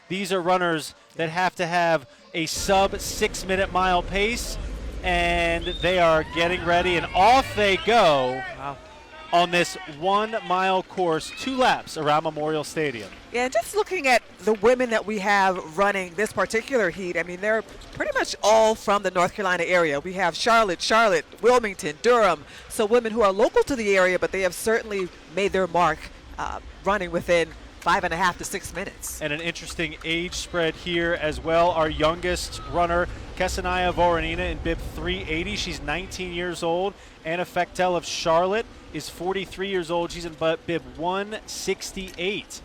These are runners that have to have a sub 6 minute mile pace, and they are getting ready, and off they go. Wow. On this 1 mile course, 2 laps around Memorial Stadium. Yeah, just looking at the women that we have running this particular heat, I mean, they're pretty much all from the North Carolina area. We have Charlotte, Wilmington, Durham, so women who are local to the area, but they have certainly made their mark running within 5.5 to 6 minutes. And an interesting age spread here as well. Our youngest runner, Kesanaya Voronina in bib 380. She's 19 years old. Anna Fechtel of Charlotte is 43 years old. She's in bib 168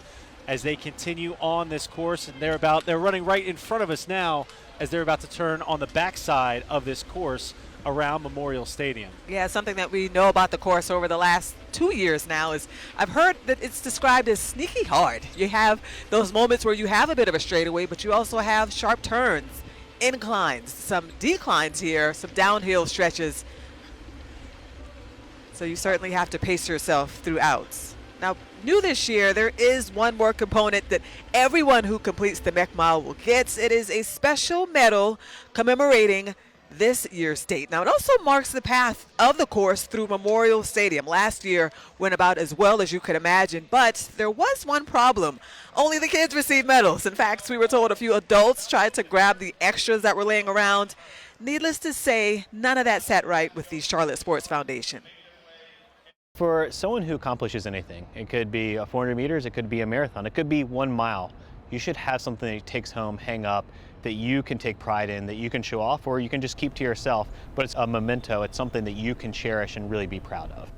as they continue on this course. And they're running right in front of us now as they're about to turn on the backside of this course around Memorial Stadium. Yeah, something that we know about the course over the last 2 years now is I've heard that it's described as sneaky hard. You have those moments where you have a bit of a straightaway, but you also have sharp turns, inclines, some declines here, some downhill stretches. So you certainly have to pace yourself throughout. Now, new this year, there is one more component that everyone who completes the Meck Mile will get. It is a special medal commemorating this year's date. Now, it also marks the path of the course through Memorial Stadium. Last year went about as well as you could imagine, but there was one problem. Only the kids received medals. In fact, we were told a few adults tried to grab the extras that were laying around. Needless to say, none of that sat right with the Charlotte Sports Foundation. For someone who accomplishes anything, it could be 400 meters, it could be a marathon, it could be 1 mile, you should have something that you takes home, hang up, that you can take pride in, that you can show off, or you can just keep to yourself, but it's a memento, it's something that you can cherish and really be proud of.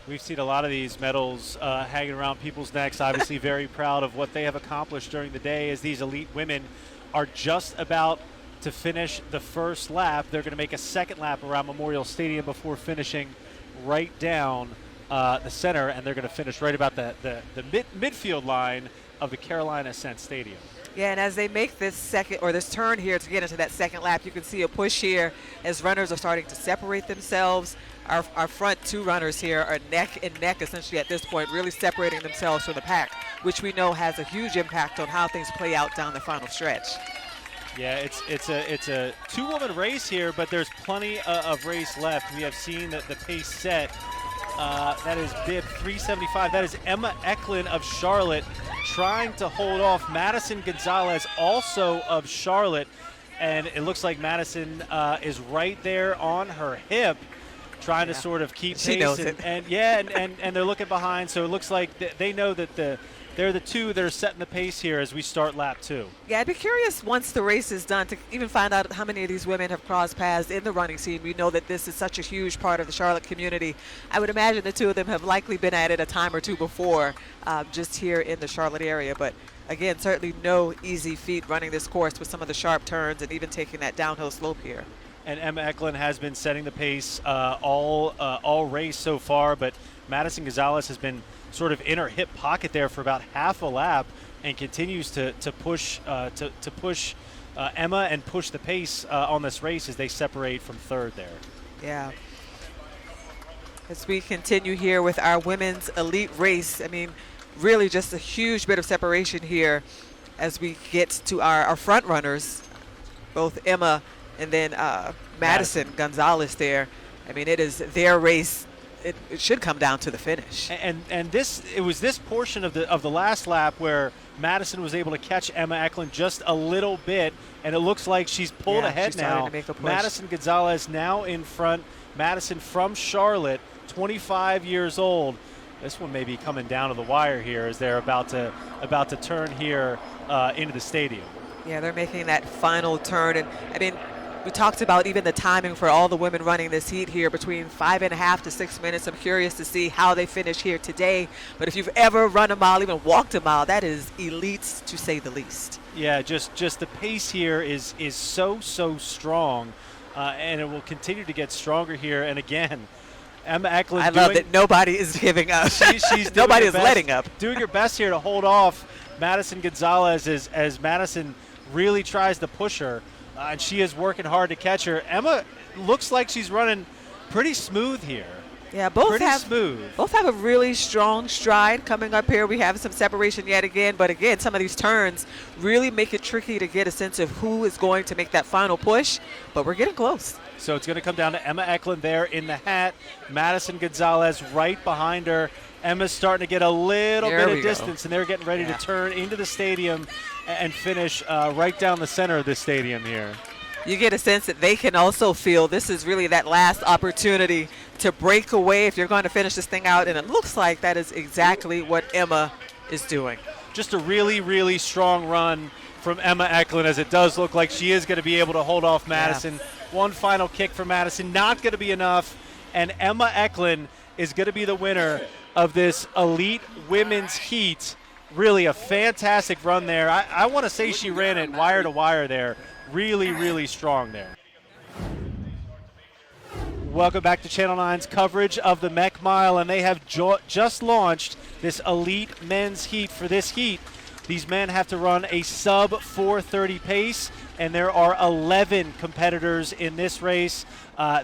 We've seen a lot of these medals hanging around people's necks, obviously very proud of what they have accomplished during the day as these elite women are just about to finish the first lap. They're going to make a second lap around Memorial Stadium before finishing right down the center, and they're going to finish right about the midfield line of the Carolina Ascent Stadium. Yeah, and as they make this turn here to get into that second lap, you can see a push here as runners are starting to separate themselves. Our front 2 runners here are neck and neck essentially at this point, really separating themselves from the pack, which we know has a huge impact on how things play out down the final stretch. Yeah, it's a 2-woman race here, but there's plenty of race left. We have seen that the pace set. That is bib 375. That is Emma Eklund of Charlotte trying to hold off Madison Gonzalez, also of Charlotte. And it looks like Madison is right there on her hip, trying to sort of keep pace. She knows it. And they're looking behind, so it looks like they know that they're the 2 that are setting the pace here as we start lap 2. Yeah, I'd be curious once the race is done to even find out how many of these women have crossed paths in the running scene. We know that this is such a huge part of the Charlotte community. I would imagine the 2 of them have likely been at it a time or 2 before, just here in the Charlotte area. But again, certainly no easy feat running this course with some of the sharp turns and even taking that downhill slope here. And Emma Eklund has been setting the pace all race so far, but Madison Gonzalez has been sort of in her hip pocket there for about half a lap and continues to push Emma and push the pace on this race as they separate from third there. Yeah. As we continue here with our women's elite race, I mean, really just a huge bit of separation here as we get to our front runners, both Emma and then Madison Gonzalez there. I mean, it is their race. It should come down to the finish. And it was this portion of the last lap where Madison was able to catch Emma Eklund just a little bit, and it looks like she's pulled ahead she's now. To make a push. Madison Gonzalez now in front. Madison from Charlotte, 25 years old. This one may be coming down to the wire here as they're about to turn here into the stadium. Yeah, they're making that final turn, and I mean, we talked about even the timing for all the women running this heat here between 5.5 to 6 minutes. I'm curious to see how they finish here today. But if you've ever run a mile, even walked a mile, that is elite to say the least. Yeah, just the pace here is so strong, and it will continue to get stronger here. And again, Emma Eklund. I love that nobody is giving up. She's nobody is letting up. Doing her best here to hold off Madison Gonzalez as Madison really tries to push her. And she is working hard to catch her. Emma looks like she's running pretty smooth here. Yeah, both pretty have smooth. Both have a really strong stride coming up here. We have some separation yet again, but again, some of these turns really make it tricky to get a sense of who is going to make that final push, but we're getting close. So it's going to come down to Emma Eklund there in the hat. Madison Gonzalez right behind her. Emma's starting to get a little bit of distance, and they're getting ready to turn into the stadium and finish right down the center of this stadium here. You get a sense that they can also feel this is really that last opportunity to break away if you're going to finish this thing out, and it looks like that is exactly what Emma is doing. Just a really, really strong run from Emma Eklund, as it does look like she is going to be able to hold off Madison. One final kick for Madison, not going to be enough, and Emma Eklund is going to be the winner of this elite women's heat. Really a fantastic run there. I want to say she ran it wire to wire there. Really, really strong there. Welcome back to Channel 9's coverage of the Meck Mile, and they have just launched this elite men's heat. For this heat, these men have to run a sub 4:30 pace, and there are 11 competitors in this race.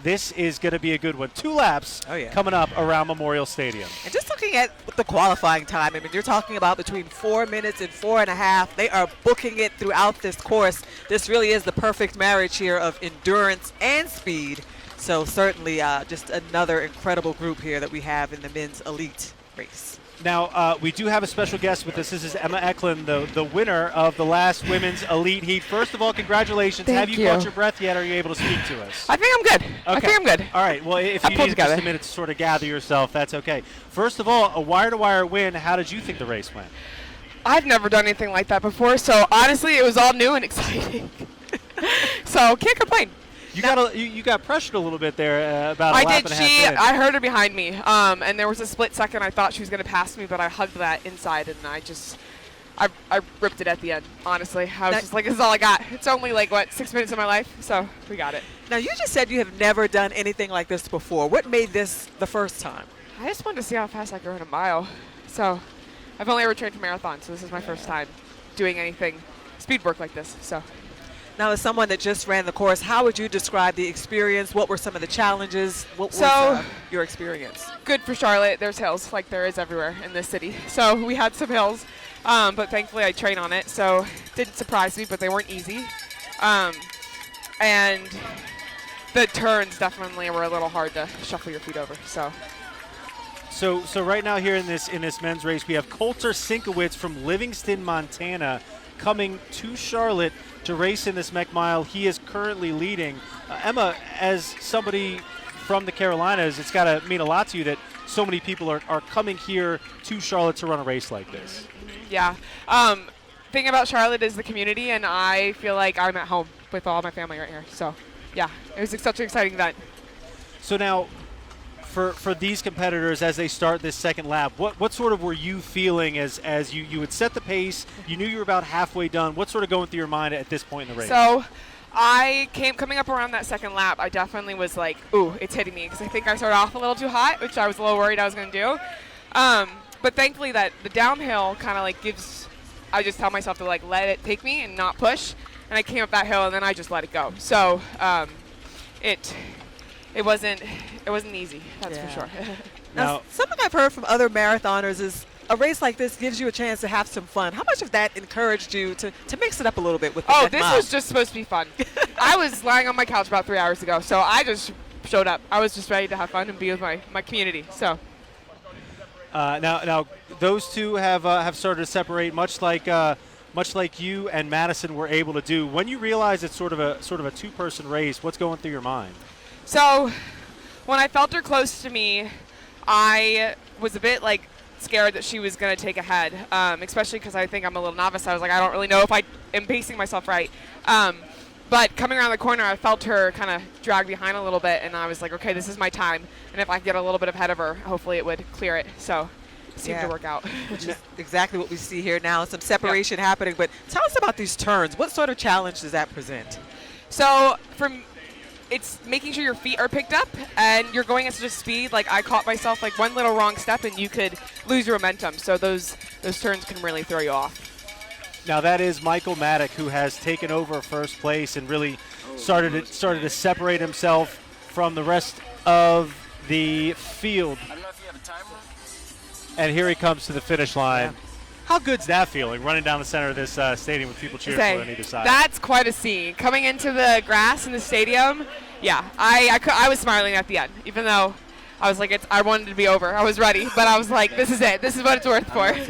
This is going to be a good one. 2 laps coming up around Memorial Stadium. And just looking at the qualifying time, I mean, you're talking about between 4 minutes and 4.5. They are booking it throughout this course. This really is the perfect marriage here of endurance and speed. So certainly just another incredible group here that we have in the men's elite race. Now, we do have a special guest with us. This is Emma Eklund, the winner of the last women's elite heat. First of all, congratulations. Thank have you caught your breath yet? Or are you able to speak to us? I think I'm good. Okay. I think I'm good. All right. Well, if you need just a minute to sort of gather yourself, that's okay. First of all, a wire-to-wire win. How did you think the race went? I've never done anything like that before, so honestly, it was all new and exciting. So can't complain. You got pressured a little bit there about a lap and a half in. I heard her behind me, and there was a split second I thought she was going to pass me, but I hugged that inside, and I ripped it at the end, honestly. I was just like, this is all I got. It's only like, 6 minutes of my life, so we got it. Now, you just said you have never done anything like this before. What made this the first time? I just wanted to see how fast I could run a mile. So I've only ever trained for marathon, so this is my first time doing anything speed work like this. So. Now, as someone that just ran the course, how would you describe the experience? What were some of the challenges? What was your experience? Good for Charlotte. There's hills like there is everywhere in this city. So we had some hills, but thankfully I trained on it. So it didn't surprise me, but they weren't easy. And the turns definitely were a little hard to shuffle your feet over. So right now here in this men's race, we have Coulter Sinkowitz from Livingston, Montana, coming to Charlotte to race in this Meck Mile. He is currently leading. Emma, as somebody from the Carolinas, it's got to mean a lot to you that so many people are coming here to Charlotte to run a race like this. Yeah. Thing about Charlotte is the community, and I feel like I'm at home with all my family right here. So, yeah, it was such an exciting event. So now, for these competitors as they start this second lap, what sort of were you feeling as you would set the pace, you knew you were about halfway done, what's sort of going through your mind at this point in the race? So coming up around that second lap, I definitely was like, ooh, it's hitting me, because I think I started off a little too hot, which I was a little worried I was going to do. But thankfully that the downhill kind of like I just tell myself to like let it take me and not push, and I came up that hill and then I just let it go. So it wasn't easy, that's for sure. Now, something I've heard from other marathoners is a race like this gives you a chance to have some fun. How much of that encouraged you to mix it up a little bit with the Meck Mile? Was just supposed to be fun. I was lying on my couch about 3 hours ago, so I just showed up. I was just ready to have fun and be with my community. So. Now those two have started to separate, much like you and Madison were able to do. When you realize it's sort of a two-person race, what's going through your mind? So when I felt her close to me, I was a bit like scared that she was going to take ahead, especially because I think I'm a little novice. I was like, I don't really know if I am pacing myself right. But coming around the corner, I felt her kind of drag behind a little bit, and I was like, okay, this is my time. And if I could get a little bit ahead of her, hopefully it would clear it. So it seemed to work out. Which is exactly what we see here now, some separation happening. But tell us about these turns. What sort of challenge does that present? So it's making sure your feet are picked up and you're going at such a speed. Like I caught myself like one little wrong step and you could lose your momentum. So those turns can really throw you off. Now that is Michael Maddock, who has taken over first place and really started to separate himself from the rest of the field. I don't know if you have a timer. And here he comes to the finish line. How good's that feeling, running down the center of this stadium with people cheering for you on either side? That's quite a scene. Coming into the grass in the stadium, yeah, I was smiling at the end, even though I was like, I wanted it to be over. I was ready, but I was like, this is it. This is what it's worth for.